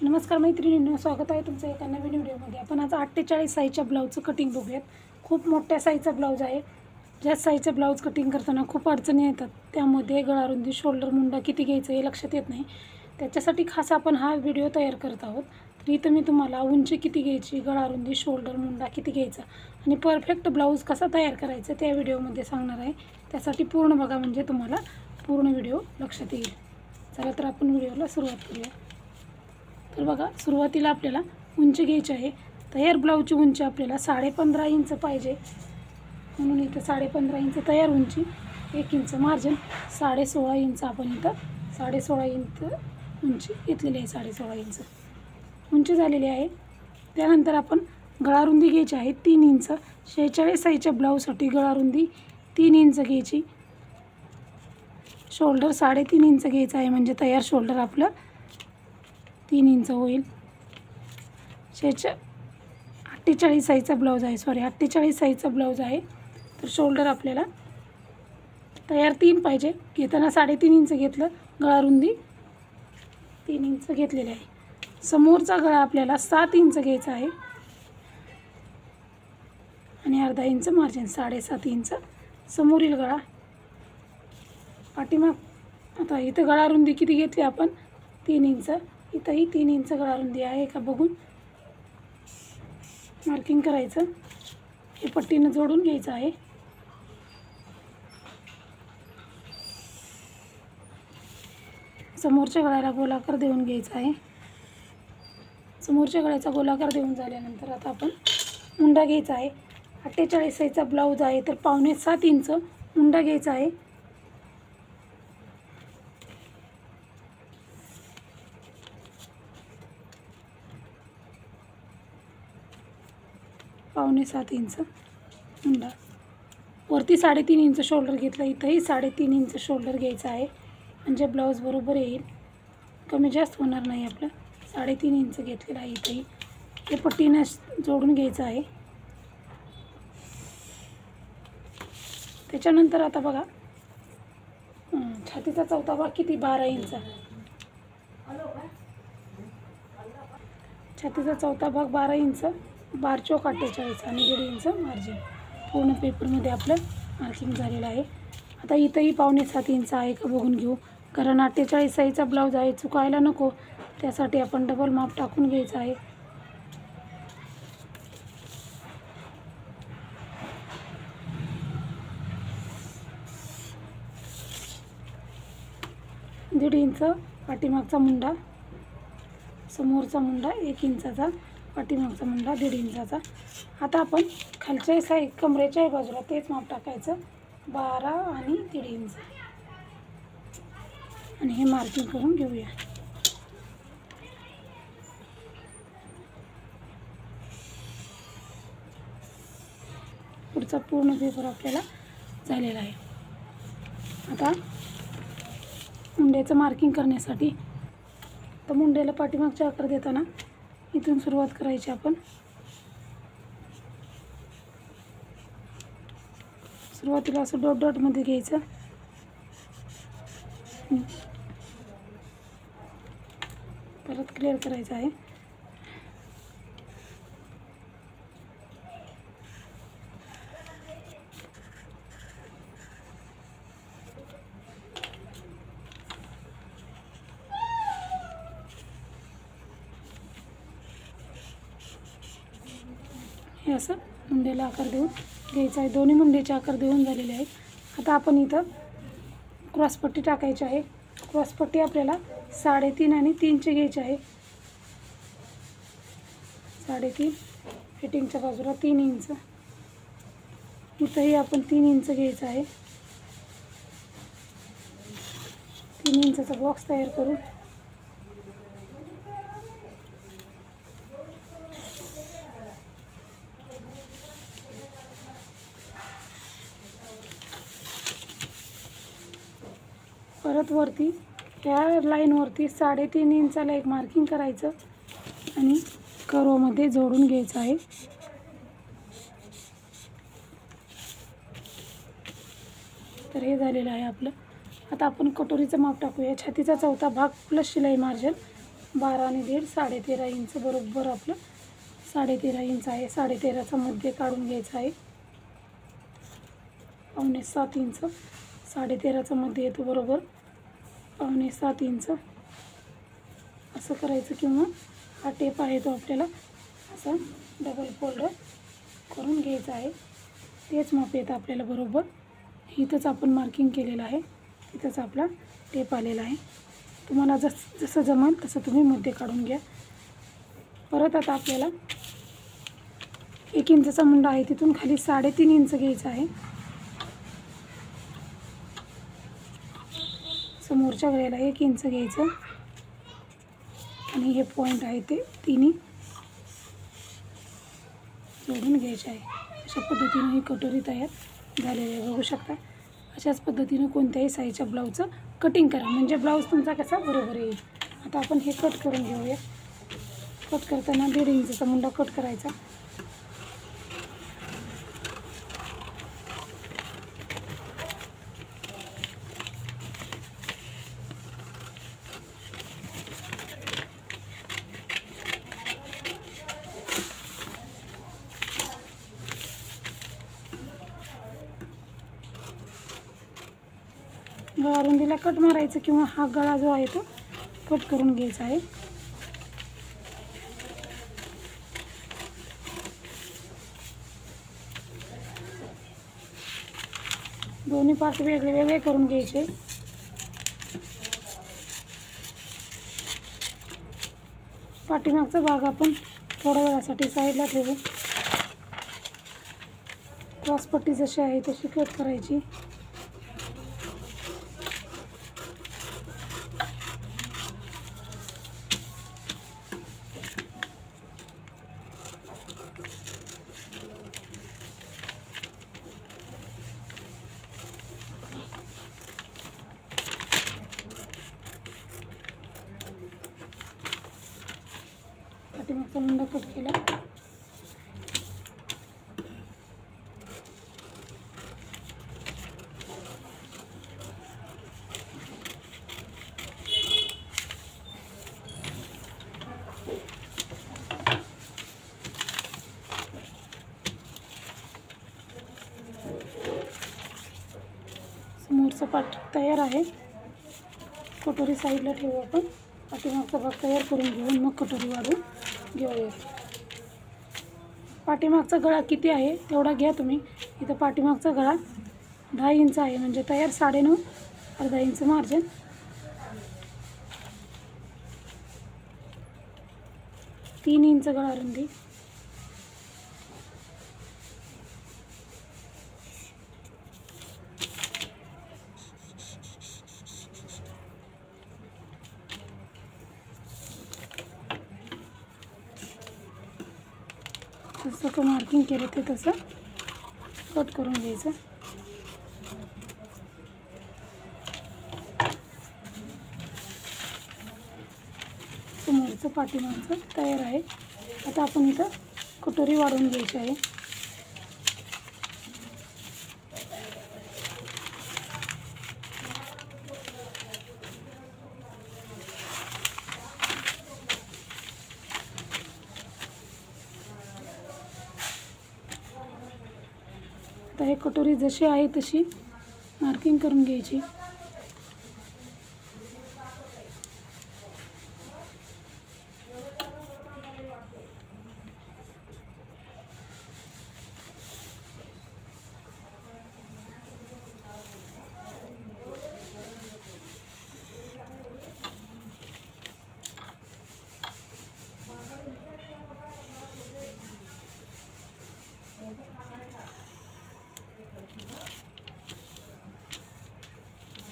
नमस्कार मैत्रिणींनो, स्वागत आहे तुमचं एका नवीन व्हिडिओमध्ये। आपण आज 48 साईजच्या ब्लाऊजचं कटिंग बघूयात। खूप मोठ्या साईजचा ब्लाऊज आहे। ज्या साईजचं ब्लाऊज कटिंग करताना खूप अडचणी येतात, त्यामध्ये गळारुंदी, शोल्डर, मुंडा किती घ्यायचं हे लक्षात येत नाही। त्याच्यासाठी खास आपण हा व्हिडिओ तयार करत आहोत। तर इथं मी तुम्हाला उंची किती घ्यायची, गळारुंदी, शोल्डर, मुंडा किती घ्यायचा आणि परफेक्ट ब्लाऊज कसा तयार करायचा त्या व्हिडिओमध्ये सांगणार आहे। त्यासाठी पूर्ण बघा, म्हणजे तुम्हाला पूर्ण व्हिडिओ लक्षात येईल। चला तर आपण व्हिडिओला सुरुवात करूया। तर बघा, सुरुवातीला आपल्याला उंची घ्यायची आहे। तयार ब्लाऊजची उंची आपल्याला 15.5 इंच पाहिजे, म्हणून इथं 15.5 इंच तयार उंची, 1 इंच मार्जिन, 16.5 इंच आपण इथं 16.5 इंच उंची घेतलेली आहे। 16.5 इंच उंची झालेली आहे। त्यानंतर आपण गळारुंदी घ्यायची आहे 3 इंच। 46 साईजच्या ब्लाऊजसाठी गळारुंदी 3 इंच घ्यायची। शोल्डर 3.5 इंच घ्यायचं आहे, म्हणजे तयार शोल्डर आपलं 3 इंच होईल। 48 साईजचा ब्लाऊज आहे, 48 साईजचा ब्लाऊज आहे। तर शोल्डर आपल्याला तयार 3 पाहिजे, घेताना 3.5 इंच घेतलं। गळारुंदी 3 इंच घेतलेली आहे। समोरचा गळा आपल्याला 7 इंच घ्यायचा आहे आणि अर्धा इंच मार्जिन, 7.5 इंच समोरील गळा। पाठीमाग आता इथं गळारुंदी किती घेतली आपण, 3 इंच। इथंही 3 इंच गळारुंदी आहे का बघून मार्किंग करायचं। हे पट्टीनं जोडून घ्यायचं आहे। समोरच्या गळ्याला गोलाकार देऊन घ्यायचा आहे। समोरच्या गळ्याचा गोलाकार देऊन झाल्यानंतर आता आपण मुंडा घ्यायचा आहे। 48 साईजचा ब्लाऊज आहे, तर 7.5 इंच मुंडा घ्यायचा आहे। पावणे 7 इंच मुंडा, वरती 3.5 इंच शोल्डर घेतला। इथंही 3.5 इंच शोल्डर घ्यायचा आहे, म्हणजे ब्लाऊज बरोबर येईल, कमी जास्त होणार नाही आपलं। 3.5 इंच घेतलेला आहे इथंही। हे पट्टीनं जोडून घ्यायचं आहे। त्याच्यानंतर आता बघा, छातीचा चौथा भाग किती, 12 इंच। छातीचा चौथा भाग 12 इंच, 12 चौक 48 आणि 1.5 इंच मार्जिन। पूर्ण पेपरमध्ये आपलं मार्किंग झालेलं आहे। आता इथंही पावणे 7 इंच आहे का बघून घेऊ, कारण 48 साईजचा ब्लाऊज आहे, चुकायला नको, त्यासाठी आपण डबल माप टाकून घ्यायचं आहे। दीड इंच पाठीमागचा मुंडा, समोरचा मुंडा 1 इंचाचा, पाठीमागचा मुंडा 1.5 इंचाचा। आता आपण खालच्या साईड कमरेच्या बाजूला तेच माप टाकायचं, 12 आणि 1.5 इंच, आणि हे मार्किंग करून घेऊया। पुढचा पूर्ण पेपर आपल्याला झालेला आहे। आता मुंड्याचं मार्किंग करण्यासाठी, तर मुंड्याला पाठीमागचा आकार देताना इथून सुरुवात करायची आपण। सुरुवातीला असं डॉट डॉटमध्ये घ्यायचं, परत क्लिअर करायचं आहे। हे असं मुंड्याला आकार देऊन घ्यायचा आहे। दोन्ही मुंड्याचे आकार देऊन झालेले आहेत। आता आपण इथं क्रॉसपट्टी टाकायची आहे। क्रॉसपट्टी आपल्याला 3.5 आणि 3ची घ्यायची आहे। 3.5 फिटिंगच्या बाजूला 3 इंच, इथंही आपण 3 इंच घ्यायचं आहे। 3 इंचाचा बॉक्स तयार करून परत वरती ह्या लाईनवरती 3.5 इंचाला एक मार्किंग करायचं आणि कर्वमध्ये जोडून घ्यायचं आहे। तर हे झालेलं आहे आपलं। आता आपण कटोरीचं माप टाकूया। छातीचा चौथा भाग प्लस शिलाई मार्जिन 12 आणि 1.5 13.5 इंच बरोबर आपलं 13.5 इंच आहे. 13.5चा मध्य काढून घ्यायचा आहे. 6.25 इंच 13.5चा मध्ये येतो बरोबर 6.25 इंच असं करायचं. किंवा हा टेप आहे तो आपल्याला असं डबल फोल्ड करून घ्यायचा आहे. तेच माप येतं आपल्याला बरोबर. इथंच आपण मार्किंग केलेलं आहे, इथंच आपला टेप आलेला आहे. तुम्हाला जसं जमेल तसं तुम्ही मध्ये काढून घ्या. परत आता आपल्याला 1 इंचचा मुंडा आहे, तिथून खाली 3.5 इंच घ्यायचा आहे. समोरच्या गळ्याला 1 इंच घ्यायचं आणि हे पॉईंट आहे ते तिन्ही जोडून घ्यायचे आहे. अशा पद्धतीने ही कटोरी तयार झालेली आहे. बघू शकता. अशाच पद्धतीने कोणत्याही साईजच्या ब्लाऊजचं कटिंग करा, म्हणजे ब्लाऊज तुमचा कसा बरोबर येईल. आता आपण हे कट करून घेऊया. कट करताना 1.5 इंचचा मुंडा कट करायचा. गळा रुंदीला कट मारायचं किंवा हा गळा जो आहे तो कट करून घ्यायचा आहे. दोन्ही पार्ट वेगळे वेगळे करून घ्यायचे. पाठीमागचा भाग आपण थोड्या वेळासाठी साईडला ठेवू. क्रॉसपट्टी जशी आहे तशी कट करायची. पाठीमागचा मुंडा कट केला. समोरचा पाठ तयार आहे. कटोरी साईडला ठेवू आपण. पाठीमागचा भाग तयार करून घेऊन मग कटोरी वाढून घेऊया. पाठीमागचा गळा किती आहे तेवढा घ्या तुम्ही. इथं पाठीमागचा गळा 10 इंच आहे, म्हणजे तयार 9.5 अर्धा इंच मार्जिन. तीन इंच गळा रुंदी. जसं मार्किंग केलं ते तसं कट करून घ्यायचं. समोरचं पाठीमागचं तयार आहे. आता आपण इथं कटोरी वाढवून घ्यायची आहे. आता हे कटोरी जशी आहे तशी मार्किंग करून घ्यायची.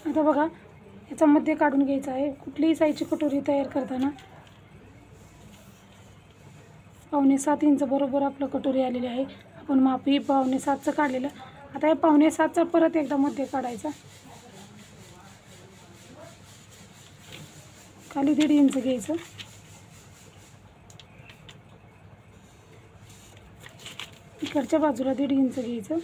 आता बघा, याचा मध्ये काढून घ्यायचा आहे. कुठलीही साईजची कटोरी तयार करताना 7.25 इंच बरोबर आपलं कटोरी आलेली आहे. आपण माप ही 7.25चं काढलेलं. आता हे 7.25चा परत एकदा मध्ये काढायचा. खाली 1.5 इंच घ्यायचं. इकडच्या बाजूला 1.5 इंच घ्यायचं.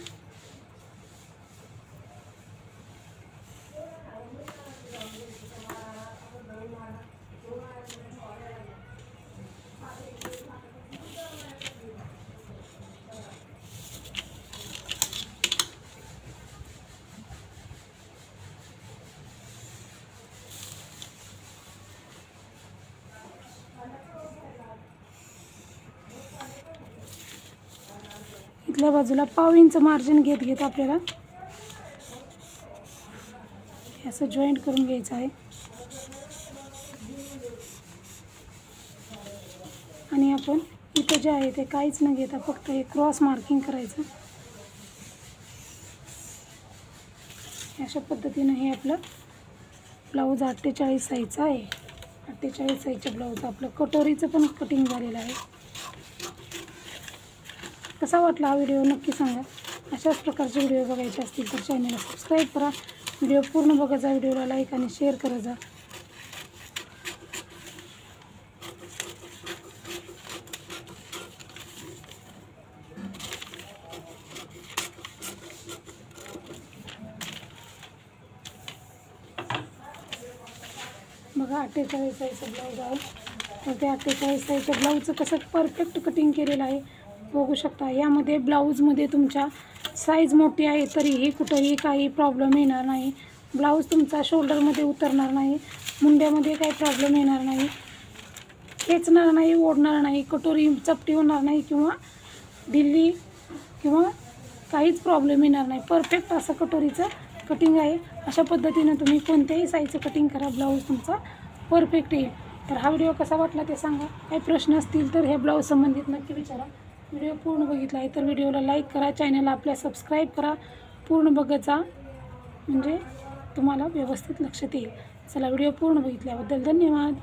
इथल्या बाजूला 1/2 इंच मार्जिन घेत आपल्याला असं जॉईंट करून घ्यायचं आहे आणि आपण इथं जे आहे ते काहीच न घेता फक्त हे क्रॉस मार्किंग करायचं। अशा पद्धतीने हे आपलं ब्लाऊज 48 साईजचा आहे। 48 साईजच्या ब्लाऊज आपलं कटोरीचं पण कटिंग झालेलं आहे। कसा वाटला हा व्हिडिओ नक्की सांगा। अशाच प्रकारचे व्हिडिओ बघायचे असतील तर चॅनलला सबस्क्राईब करा, व्हिडिओ पूर्ण बघायचा, व्हिडिओला लाईक आणि शेअर करा जा। बघा 48 साईजचं ब्लाऊज आहे, तर ते 48 साईजच्या ब्लाऊजचं कसं परफेक्ट कटिंग केलेलं आहे बघू शकता। यामध्ये ब्लाऊजमध्ये तुमच्या साईज मोठी आहे तरीही कुठेही काही प्रॉब्लेम येणार नाही। ब्लाऊज तुमचा शोल्डरमध्ये उतरणार नाही, मुंड्यामध्ये काही प्रॉब्लेम येणार नाही, खेचणार नाही, ओढणार नाही, कटोरी चपटी होणार नाही किंवा ढिल्ली किंवा काहीच प्रॉब्लेम येणार नाही। परफेक्ट असं कटोरीचं कटिंग आहे। अशा पद्धतीने तुम्ही कोणत्याही साईजचं कटिंग करा, ब्लाऊज तुमचा परफेक्ट येईल। तर हा व्हिडिओ कसा वाटला ते सांगा। काही प्रश्न असतील तर हे ब्लाऊज संबंधित नक्की विचारा। व्हिडिओ पूर्ण बघितला आहे तर व्हिडिओला लाईक करा, चॅनलला आपल्या सबस्क्राईब करा, पूर्ण बघत जा म्हणजे तुम्हाला व्यवस्थित लक्षात येईल। चला, व्हिडिओ पूर्ण बघितल्याबद्दल धन्यवाद।